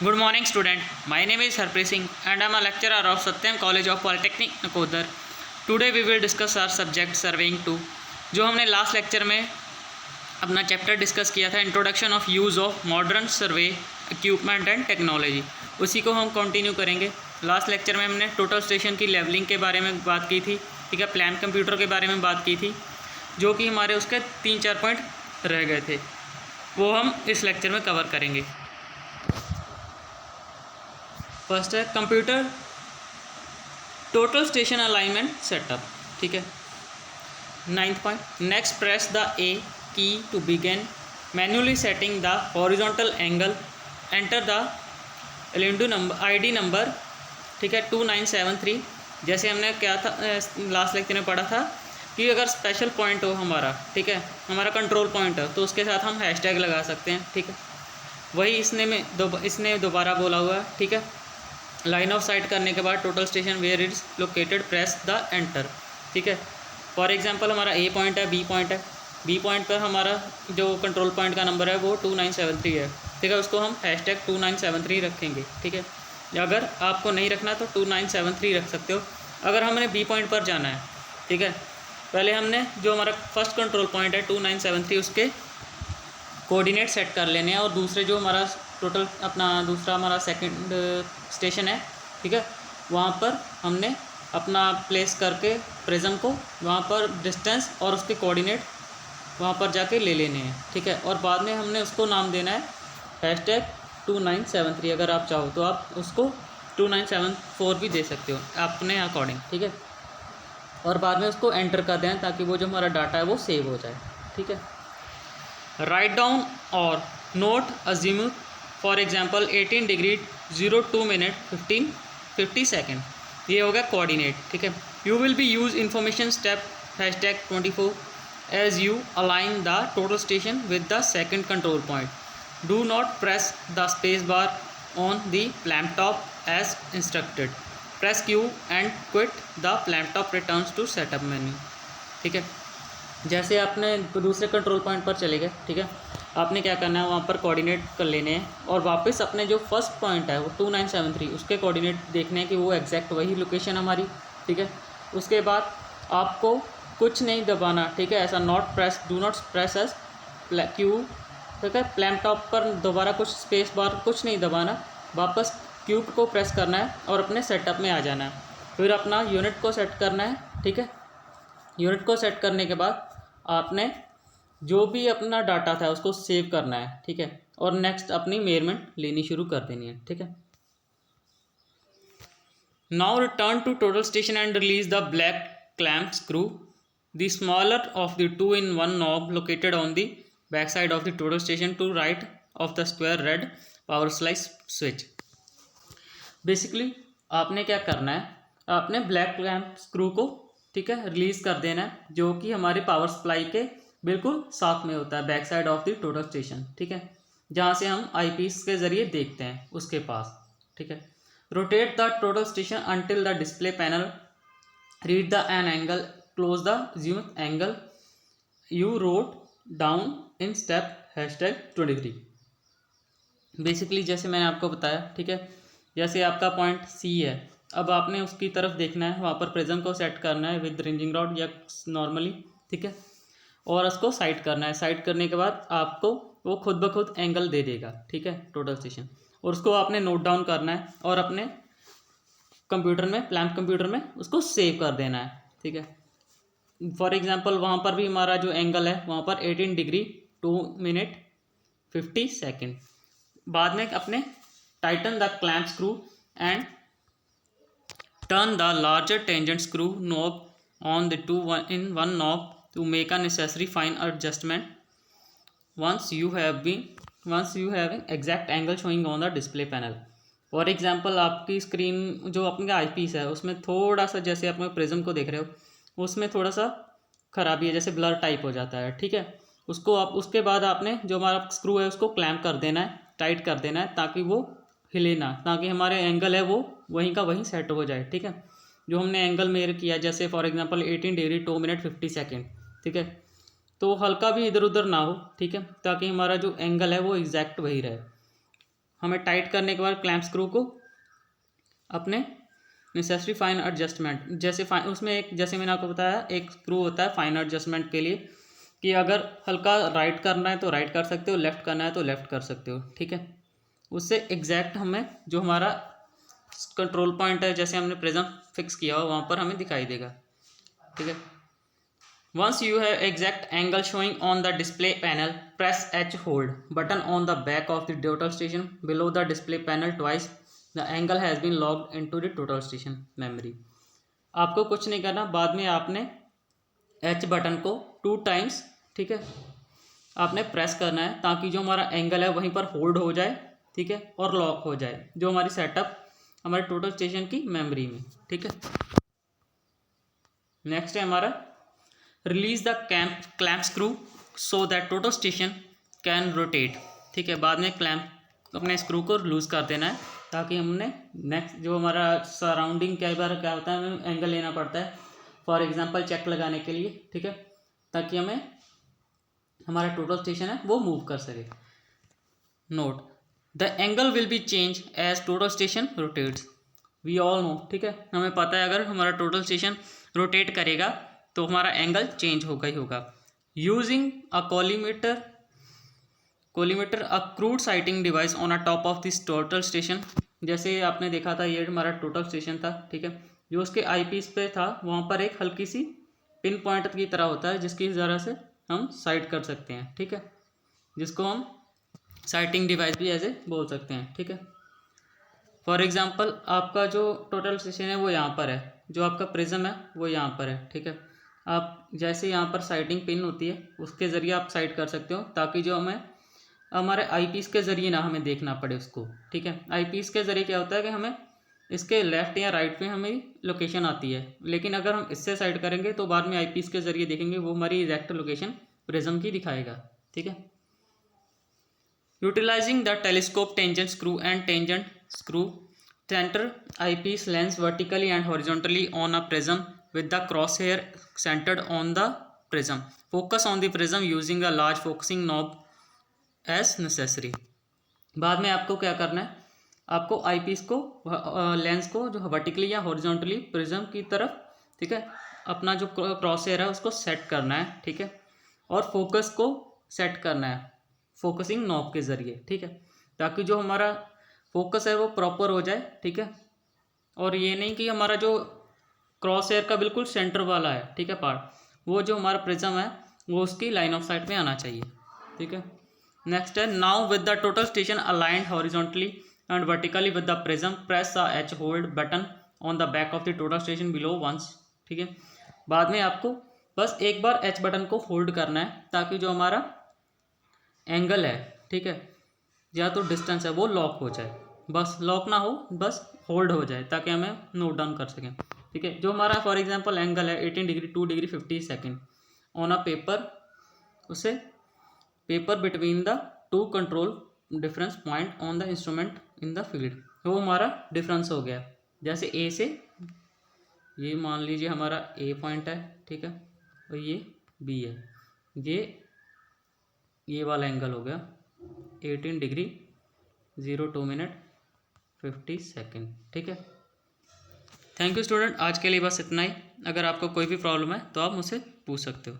Good morning, student. My name is Harpreet Singh, and I am a lecturer of Satyam College of Polytechnic, Nakodar. Today we will discuss our subject Surveying 2, जो हमने last lecture में अपना chapter discuss किया था, introduction of use of modern survey equipment and technology. उसी को हम continue करेंगे। लास्ट लेक्चर में हमने टोटल स्टेशन की लेवलिंग के बारे में बात की थी, ठीक है, प्लान कंप्यूटर के बारे में बात की थी, जो कि हमारे उसके 3-4 पॉइंट रह गए थे, वो हम इस लेक्चर में कवर करेंगे। फर्स्ट है computer total station alignment setup, ठीक है। 9th point, next press the A key to begin manually setting the horizontal angle, enter the एलिंडो नंबर आईडी नंबर, ठीक है, 2973। जैसे हमने क्या था लास्ट लेक्चर में पढ़ा था कि अगर स्पेशल पॉइंट हो हमारा, ठीक है, हमारा कंट्रोल पॉइंट है, तो उसके साथ हम हैशटैग लगा सकते हैं, ठीक है। वही इसने दोबारा बोला हुआ है, ठीक है। लाइन ऑफ साइट करने के बाद total station where it's located press the enter, ठीक है। फॉर एग्जांपल हमारा ए पॉइंट है, बी पॉइंट है, बी पॉइंट पर हमारा जो कंट्रोल पॉइंट का नंबर है वो 2973 है, ठीक है। उसको हम हैशटैग 2973 रखेंगे, ठीक है। अगर आपको नहीं रखना तो 2973 रख सकते हो। अगर हमने बी पॉइंट पर जाना है, ठीक है, पहले हमने जो हमारा फर्स्ट कंट्रोल पॉइंट है 2973 उसके कोऑर्डिनेट सेट कर लेने हैं, और दूसरे जो हमारा टोटल अपना दूसरा हमारा सेकंड स्टेशन है, ठीक है, वहाँ पर हमने अपना प्लेस करके प्रिज्म को वहाँ पर डिस्टेंस और उसके कोऑर्डिनेट वहाँ पर जाके ले लेने हैं, ठीक है। और बाद में हमने उसको नाम देना है हैशटैग 2973। अगर आप चाहो तो आप उसको 2974 भी दे सकते हो अपने अकॉर्डिंग, ठीक है। और बाद में उसको एंटर कर दें ताकि वो जो हमारा डाटा है वो सेव हो जाए, ठीक है। राइट डाउन और note azimuth, for example 18 degree 02 minute 50 second, ये हो गया कोऑर्डिनेट, ठीक है। You will be use information step hashtag 24 as you align the total station with the second control point. Do not press the space bar on the laptop as instructed. Press Q and quit the laptop returns to setup menu, ठीक है। जैसे आपने दूसरे control point पर चले गए, ठीक है, आपने क्या करना है वहाँ पर कोऑर्डिनेट कर लेने हैं, और वापस अपने जो फर्स्ट पॉइंट है वो 2973 उसके कोऑर्डिनेट देखने हैं कि वो एग्जैक्ट वही लोकेशन हमारी, ठीक है। उसके बाद आपको कुछ नहीं दबाना, ठीक है, ऐसा not press, do not press S Q, ठीक है। लैपटॉप पर दोबारा कुछ स्पेस बार कुछ नहीं दबाना, वापस क्यू को प्रेस करना है और अपने सेटअप में आ जाना है। फिर अपना यूनिट को सेट करना है, ठीक है। यूनिट को सेट करने के बाद आपने जो भी अपना डाटा था उसको सेव करना है, ठीक है, और नेक्स्ट अपनी मेजरमेंट लेनी शुरू कर देनी है, ठीक है। Now return to total station and release the black clamp screw, the smaller of the 2-in-1 knob located on the back side of the total station to right of the square red power slice switch. Basically आपने क्या करना है, आपने black clamp screw को, ठीक है, release कर देना है, जो कि हमारे पावर सप्लाई के बिल्कुल साथ में होता है, back side of the total station, ठीक है, जहाँ से हम आईपीस के ज़रिए देखते हैं उसके पास, ठीक है। Rotate the total station until the display panel read the an angle, close the azimuth angle you wrote down in step hashtag 23। Basically जैसे मैंने आपको बताया, ठीक है, जैसे आपका पॉइंट सी है, अब आपने उसकी तरफ देखना है, वहाँ पर प्रिज्म को सेट करना है विद रिंजिंग रॉड या नॉर्मली, ठीक है, और उसको साइड करना है। साइड करने के बाद आपको वो खुद ब खुद एंगल दे देगा, ठीक है, टोटल स्टेशन, और उसको आपने नोट डाउन करना है और अपने कंप्यूटर में, प्लान कंप्यूटर में उसको सेव कर देना है, ठीक है। फॉर एग्जांपल वहाँ पर भी हमारा जो एंगल है वहाँ पर 18 डिग्री 2 मिनट 50 सेकेंड। बाद में अपने Titan the clamp screw and turn the larger tangent screw knob on the 2-in-1 knob to make a necessary fine adjustment once you have exact angle showing on the display panel। For example आपकी screen जो अपने आई piece है उसमें थोड़ा सा, जैसे आप prism को देख रहे हो, उसमें थोड़ा सा खराबी है, जैसे ब्लर टाइप हो जाता है, ठीक है। उसको आप उसके बाद आपने जो हमारा स्क्रू है उसको क्लैम्प कर देना है, टाइट कर देना है, ताकि वो हिले ना, ताकि हमारे एंगल है वो वहीं का वहीं सेट हो जाए, ठीक है। जो हमने एंगल मेजर किया, जैसे for example 18 degree 2 minute 50 second, ठीक है, तो हल्का भी इधर उधर ना हो, ठीक है, ताकि हमारा जो एंगल है वो एग्जैक्ट वही रहे। हमें टाइट करने के बाद क्लैंप स्क्रू को अपने नेसेसरी फाइन एडजस्टमेंट, जैसे उसमें एक, जैसे मैंने आपको बताया, एक स्क्रू होता है फाइन एडजस्टमेंट के लिए, कि अगर हल्का राइट करना है तो राइट कर सकते हो, लेफ़्ट करना है तो लेफ़्ट कर सकते हो, ठीक है। उससे एग्जैक्ट हमें जो हमारा कंट्रोल पॉइंट है, जैसे हमने प्रिज्म फिक्स किया हो, वहाँ पर हमें दिखाई देगा, ठीक है। Once you have exact angle showing on the display panel, press H hold button on the back of the total station below the display panel twice. The angle has been logged into the total station memory. आपको कुछ नहीं करना, बाद में आपने H button को 2 times, ठीक है, आपने प्रेस करना है ताकि जो हमारा एंगल है वहीं पर होल्ड हो जाए, ठीक है, और लॉक हो जाए जो हमारी सेटअप हमारे टोटल स्टेशन की मेमोरी में, ठीक है। नेक्स्ट है हमारा release the clamp screw so that total station can rotate, ठीक है। बाद में क्लैंप अपने स्क्रू को लूज़ कर देना है ताकि हमने नेक्स्ट जो हमारा सराउंडिंग, कई बार क्या होता है हमें एंगल लेना पड़ता है फॉर एग्जांपल चेक लगाने के लिए, ठीक है, ताकि हमें हमारा टोटल स्टेशन है वो मूव कर सके। Note the angle will be change as total station rotates, we all know, ठीक है, हमें पता है अगर हमारा टोटल स्टेशन रोटेट करेगा तो हमारा एंगल चेंज होगा ही होगा। Using a collimator a crude sighting device on a top of this total station, जैसे आपने देखा था ये हमारा टोटल स्टेशन था, ठीक है, जो उसके आई पीस पे था वहाँ पर एक हल्की सी पिन पॉइंट की तरह होता है जिसकी ज़रा से हम साइट कर सकते हैं, ठीक है, जिसको हम साइटिंग डिवाइस भी ऐसे बोल सकते हैं, ठीक है। फॉर एग्जांपल आपका जो टोटल स्टेशन है वो यहाँ पर है, जो आपका प्रिज्म है वो यहाँ पर है, ठीक है। आप जैसे यहाँ पर साइटिंग पिन होती है उसके ज़रिए आप साइट कर सकते हो ताकि जो हमें हमारे आई पीस के ज़रिए ना हमें देखना पड़े उसको, ठीक है। आई पीस के ज़रिए क्या होता है कि हमें इसके लेफ़्ट या राइट पे हमें लोकेशन आती है, लेकिन अगर हम इससे साइड करेंगे तो बाद में आई पीस के ज़रिए देखेंगे वो हमारी एग्जैक्ट लोकेशन प्रिज्म की दिखाएगा, ठीक है। Utilising the telescope tangent screw and tangent screw center eyepiece lens vertically and horizontally on a prism with the crosshair centered on the prism. Focus on the prism using a large focusing knob as necessary. बाद में आपको क्या करना है, आपको eyepiece को lens को जो वर्टिकली या हॉरिजॉन्टली प्रिज्म की तरफ, ठीक है, अपना जो क्रॉस हेयर है उसको सेट करना है, ठीक है, और फोकस को सेट करना है फोकसिंग नॉब के ज़रिए, ठीक है, ताकि जो हमारा फोकस है वो प्रॉपर हो जाए, ठीक है। और ये नहीं कि हमारा जो क्रॉस हेयर का बिल्कुल सेंटर वाला है, ठीक है, पार्ट, वो जो हमारा प्रिज्म है वो उसकी लाइन ऑफ साइट में आना चाहिए, ठीक है। नेक्स्ट है now with the total station aligned horizontally and vertically with the prism press the H hold button on the back of the total station below once, ठीक है। बाद में आपको बस एक बार एच बटन को होल्ड करना है ताकि जो हमारा एंगल है, ठीक है, या तो डिस्टेंस है वो लॉक हो जाए, बस लॉक ना हो, बस होल्ड हो जाए ताकि हमें नोट डाउन कर सकें, ठीक है। जो हमारा फॉर एग्जांपल एंगल है 18 degree 2 degree 50 second on a paper, उसे paper between the two control difference point on the instrument in the field, वो हमारा डिफरेंस हो गया। जैसे ए से ये मान लीजिए हमारा ए पॉइंट है, ठीक है, और ये बी है, ये वाला एंगल हो गया 18 डिग्री 02 मिनट 50 सेकेंड, ठीक है। थैंक यू स्टूडेंट, आज के लिए बस इतना ही। अगर आपको कोई भी प्रॉब्लम है तो आप मुझसे पूछ सकते हो।